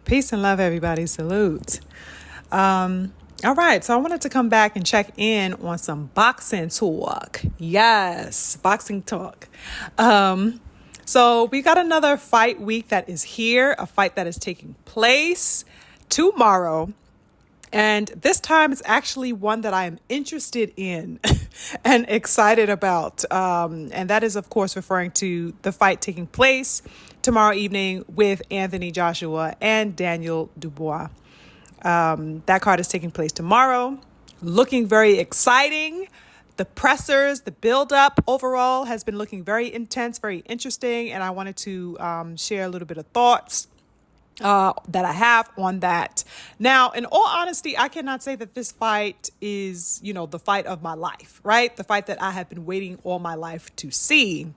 Peace and love, everybody. Salute. All right, so I wanted to come back and check in on some boxing talk. Yes, boxing talk. So we got another fight week that is here, a fight that is taking place tomorrow. And this time it's actually one that I am interested in and excited about. And that is, of course, referring to the fight taking place tomorrow evening with Anthony Joshua and Daniel Dubois. That card is taking place tomorrow. Looking very exciting. The pressers, the buildup overall has been looking very intense, very interesting. And I wanted to share a little bit of thoughts that I have on that. Now, in all honesty, I cannot say that this fight is, the fight of my life, right? The fight that I have been waiting all my life to see.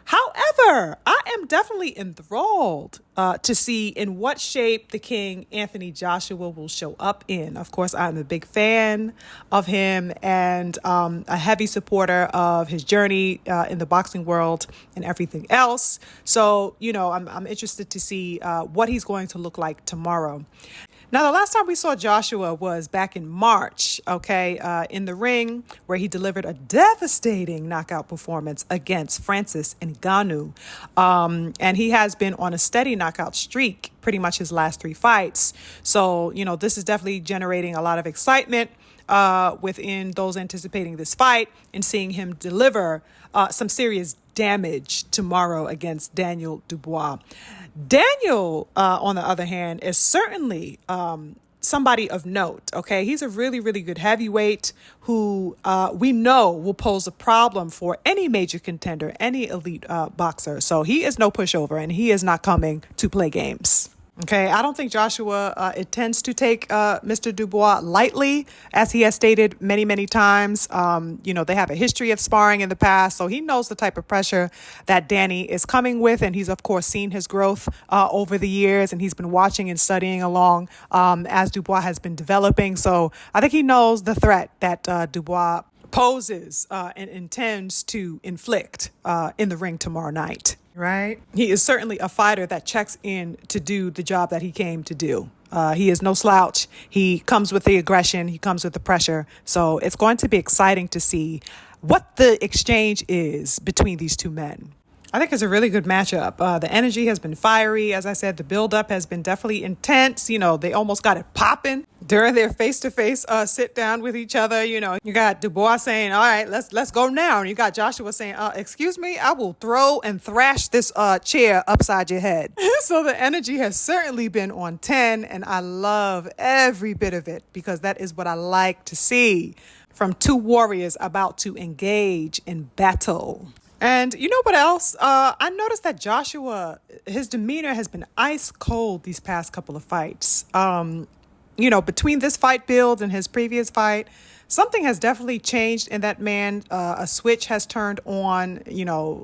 However, I am definitely enthralled to see in what shape the King Anthony Joshua will show up in. Of course, I'm a big fan of him and a heavy supporter of his journey in the boxing world and everything else. So, I'm interested to see what he's going to look like tomorrow. Now, the last time we saw Joshua was back in March, in the ring, where he delivered a devastating knockout performance against Francis Ngannou. And he has been on a steady knockout streak pretty much his last 3 fights. So, this is definitely generating a lot of excitement within those anticipating this fight and seeing him deliver some serious damage tomorrow against Daniel Dubois. Daniel, on the other hand, is certainly somebody of note. Okay, he's a really, really good heavyweight who we know will pose a problem for any major contender, any elite boxer. So he is no pushover, and he is not coming to play games. Okay, I don't think Joshua intends to take Mr. Dubois lightly, as he has stated many, many times. They have a history of sparring in the past, so he knows the type of pressure that Danny is coming with, and he's, of course, seen his growth over the years, and he's been watching and studying along as Dubois has been developing. So I think he knows the threat that Dubois poses and intends to inflict in the ring tomorrow night. Right. He is certainly a fighter that checks in to do the job that he came to do. He is no slouch. He comes with the aggression. He comes with the pressure. So it's going to be exciting to see what the exchange is between these two men. I think it's a really good matchup. The energy has been fiery. As I said, the buildup has been definitely intense. They almost got it popping during their face-to-face sit down with each other. You got Dubois saying, all right, let's go now. And you got Joshua saying, excuse me, I will throw and thrash this chair upside your head. So the energy has certainly been on 10, and I love every bit of it because that is what I like to see from two warriors about to engage in battle. And you know what else? I noticed that Joshua, his demeanor has been ice cold these past couple of fights. Between this fight build and his previous fight, something has definitely changed in that man. A switch has turned on,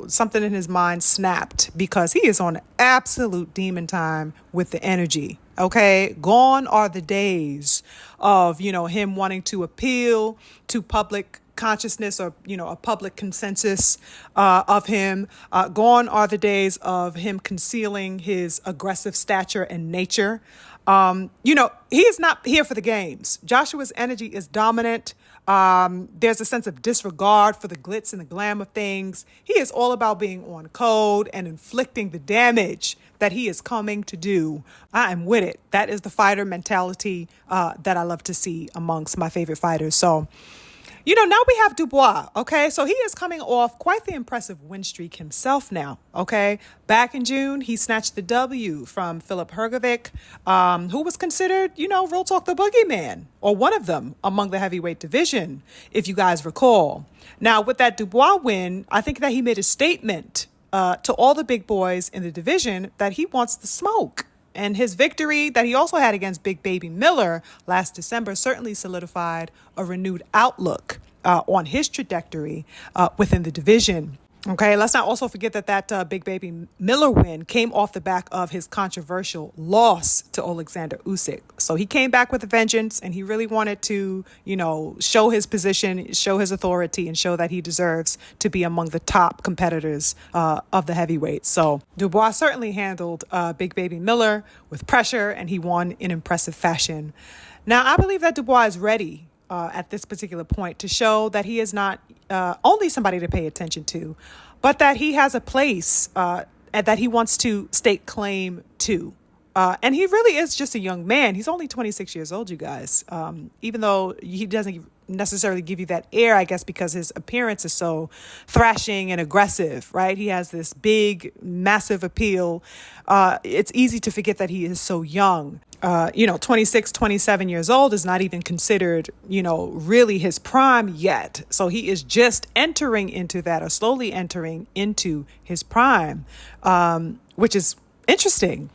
something in his mind snapped because he is on absolute demon time with the energy. Okay, gone are the days of, him wanting to appeal to public consciousness or, a public consensus of him. Gone are the days of him concealing his aggressive stature and nature. He is not here for the games. Joshua's energy is dominant. There's a sense of disregard for the glitz and the glam of things. He is all about being on code and inflicting the damage that he is coming to do. I am with it. That is the fighter mentality that I love to see amongst my favorite fighters. So, now we have Dubois, okay? So he is coming off quite the impressive win streak himself now, okay? Back in June, he snatched the W from Filip Hrgovic, who was considered, real talk, the boogeyman, or one of them among the heavyweight division, if you guys recall. Now, with that Dubois win, I think that he made a statement to all the big boys in the division that he wants the smoke. And his victory that he also had against Big Baby Miller last December certainly solidified a renewed outlook on his trajectory within the division. Okay, let's not also forget that Big Baby Miller win came off the back of his controversial loss to Alexander Usyk. So he came back with a vengeance, and he really wanted to, show his position, show his authority, and show that he deserves to be among the top competitors of the heavyweights. So Dubois certainly handled Big Baby Miller with pressure, and he won in impressive fashion. Now, I believe that Dubois is ready at this particular point to show that he is not only somebody to pay attention to, but that he has a place and that he wants to stake claim to. And he really is just a young man. He's only 26 years old, you guys. Even though he doesn't necessarily give you that air, I guess, because his appearance is so thrashing and aggressive, right? He has this big, massive appeal. It's easy to forget that he is so young. 26, 27 years old is not even considered, really his prime yet. So he is just entering into that, or slowly entering into his prime, which is interesting.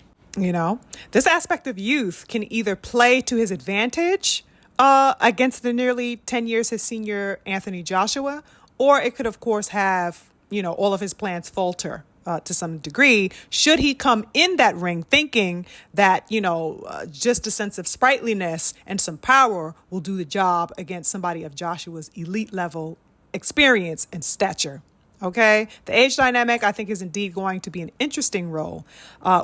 This aspect of youth can either play to his advantage against the nearly 10 years his senior Anthony Joshua, or it could, of course, have, all of his plans falter to some degree, should he come in that ring thinking that, just a sense of sprightliness and some power will do the job against somebody of Joshua's elite level experience and stature. Okay, the age dynamic, I think, is indeed going to be an interesting role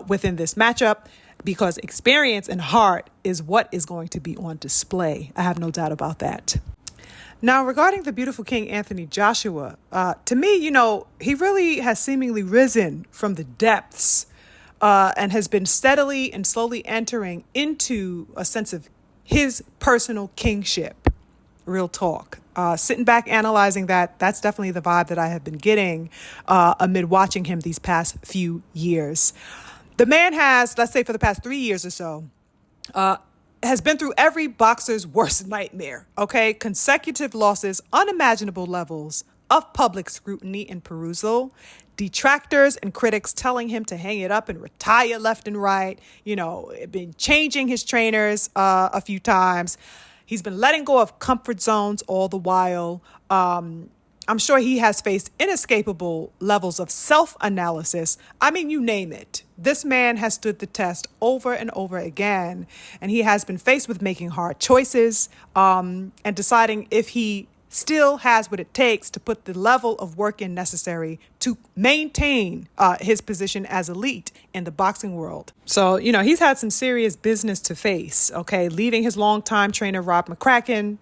within this matchup, because experience and heart is what is going to be on display. I have no doubt about that. Now, regarding the beautiful King Anthony Joshua, to me, he really has seemingly risen from the depths and has been steadily and slowly entering into a sense of his personal kingship. Real talk. Sitting back, analyzing that's definitely the vibe that I have been getting amid watching him these past few years. The man has, let's say for the past 3 years or so, has been through every boxer's worst nightmare, okay? Consecutive losses, unimaginable levels of public scrutiny and perusal, detractors and critics telling him to hang it up and retire left and right, been changing his trainers a few times. He's been letting go of comfort zones all the while. I'm sure he has faced inescapable levels of self-analysis. I mean, you name it. This man has stood the test over and over again, and he has been faced with making hard choices and deciding if he still has what it takes to put the level of work in necessary to maintain his position as elite in the boxing world. So, he's had some serious business to face, okay? Leaving his longtime trainer, Rob McCracken,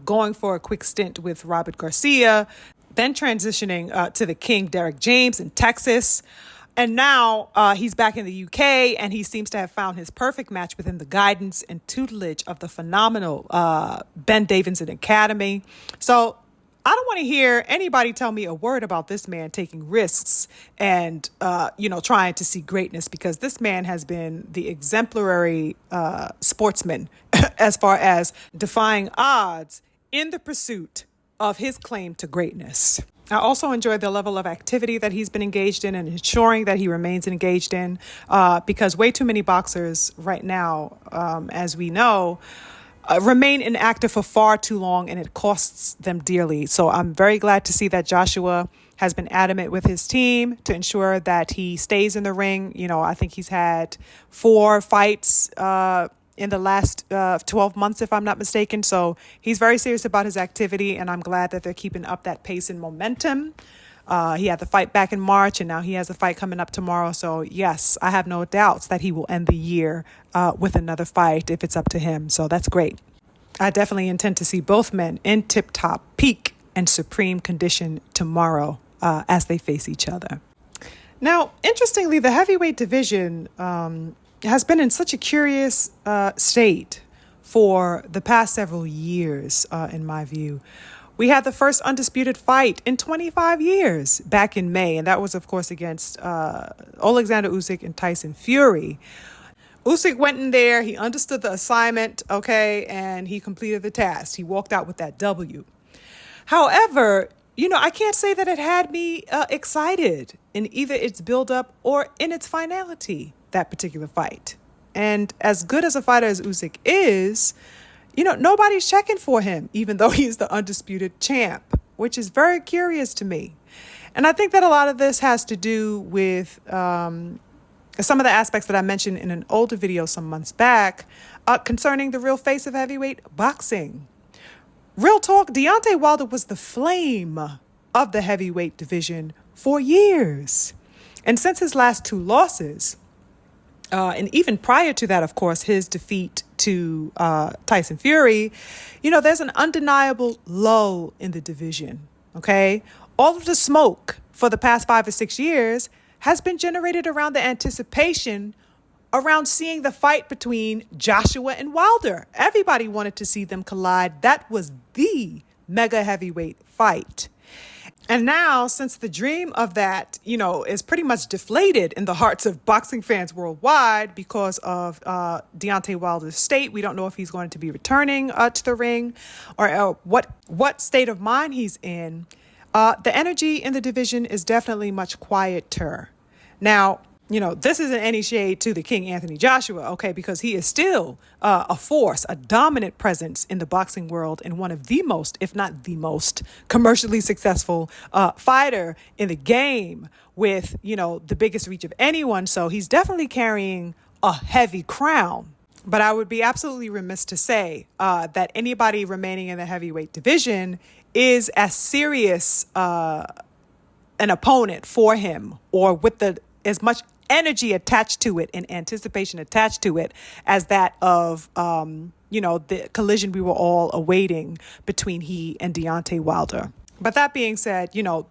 going for a quick stint with Robert Garcia, then transitioning to the King, Derek James in Texas. And now he's back in the UK, and he seems to have found his perfect match within the guidance and tutelage of the phenomenal Ben Davidson Academy. So I don't want to hear anybody tell me a word about this man taking risks and, trying to see greatness, because this man has been the exemplary sportsman as far as defying odds in the pursuit of his claim to greatness. I also enjoy the level of activity that he's been engaged in and ensuring that he remains engaged in because way too many boxers right now, as we know, remain inactive for far too long, and it costs them dearly. So I'm very glad to see that Joshua has been adamant with his team to ensure that he stays in the ring. I think he's had 4 fights in the last 12 months, if I'm not mistaken. So he's very serious about his activity, and I'm glad that they're keeping up that pace and momentum. He had the fight back in March, and now he has the fight coming up tomorrow. So yes, I have no doubts that he will end the year with another fight if it's up to him. So that's great. I definitely intend to see both men in tip-top peak and supreme condition tomorrow as they face each other. Now, interestingly, the heavyweight division has been in such a curious state for the past several years, in my view. We had the first undisputed fight in 25 years back in May, and that was, of course, against Alexander Usyk and Tyson Fury. Usyk went in there, he understood the assignment, okay, and he completed the task. He walked out with that W. However, I can't say that it had me excited in either its buildup or in its finality, that particular fight. And as good as a fighter as Usyk is, nobody's checking for him, even though he's the undisputed champ, which is very curious to me. And I think that a lot of this has to do with some of the aspects that I mentioned in an older video some months back concerning the real face of heavyweight boxing. Real talk, Deontay Wilder was the flame of the heavyweight division for years. And since his last two losses, and even prior to that, of course, his defeat to Tyson Fury, there's an undeniable lull in the division, okay? All of the smoke for the past 5 or 6 years has been generated around the anticipation around seeing the fight between Joshua and Wilder. Everybody wanted to see them collide. That was the mega heavyweight fight. And now, since the dream of that, is pretty much deflated in the hearts of boxing fans worldwide because of Deontay Wilder's state, we don't know if he's going to be returning to the ring or what state of mind he's in. The energy in the division is definitely much quieter. Now, this isn't any shade to the King Anthony Joshua, okay, because he is still a force, a dominant presence in the boxing world and one of the most, if not the most, commercially successful fighter in the game with, the biggest reach of anyone. So he's definitely carrying a heavy crown. But I would be absolutely remiss to say that anybody remaining in the heavyweight division is as serious an opponent for him or with as much energy attached to it and anticipation attached to it as that of, the collision we were all awaiting between he and Deontay Wilder. But that being said,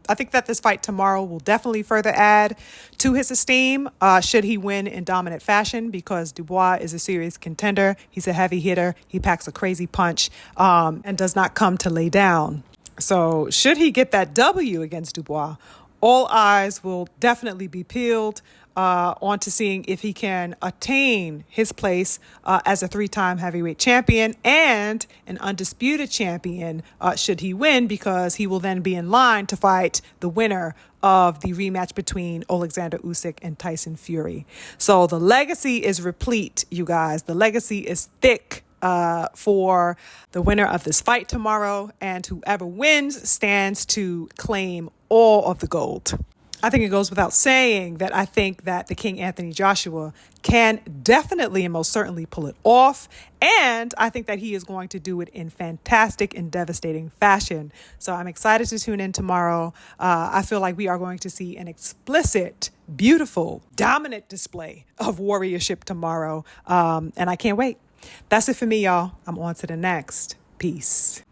I think that this fight tomorrow will definitely further add to his esteem should he win in dominant fashion, because Dubois is a serious contender. He's a heavy hitter. He packs a crazy punch and does not come to lay down. So should he get that W against Dubois, all eyes will definitely be peeled onto seeing if he can attain his place as a 3-time heavyweight champion and an undisputed champion should he win, because he will then be in line to fight the winner of the rematch between Alexander Usyk and Tyson Fury. So the legacy is replete, you guys. The legacy is thick for the winner of this fight tomorrow, and whoever wins stands to claim all of the gold. I think it goes without saying that I think that the King Anthony Joshua can definitely and most certainly pull it off. And I think that he is going to do it in fantastic and devastating fashion. So I'm excited to tune in tomorrow. I feel like we are going to see an explicit, beautiful, dominant display of warriorship tomorrow. And I can't wait. That's it for me, y'all. I'm on to the next. Peace.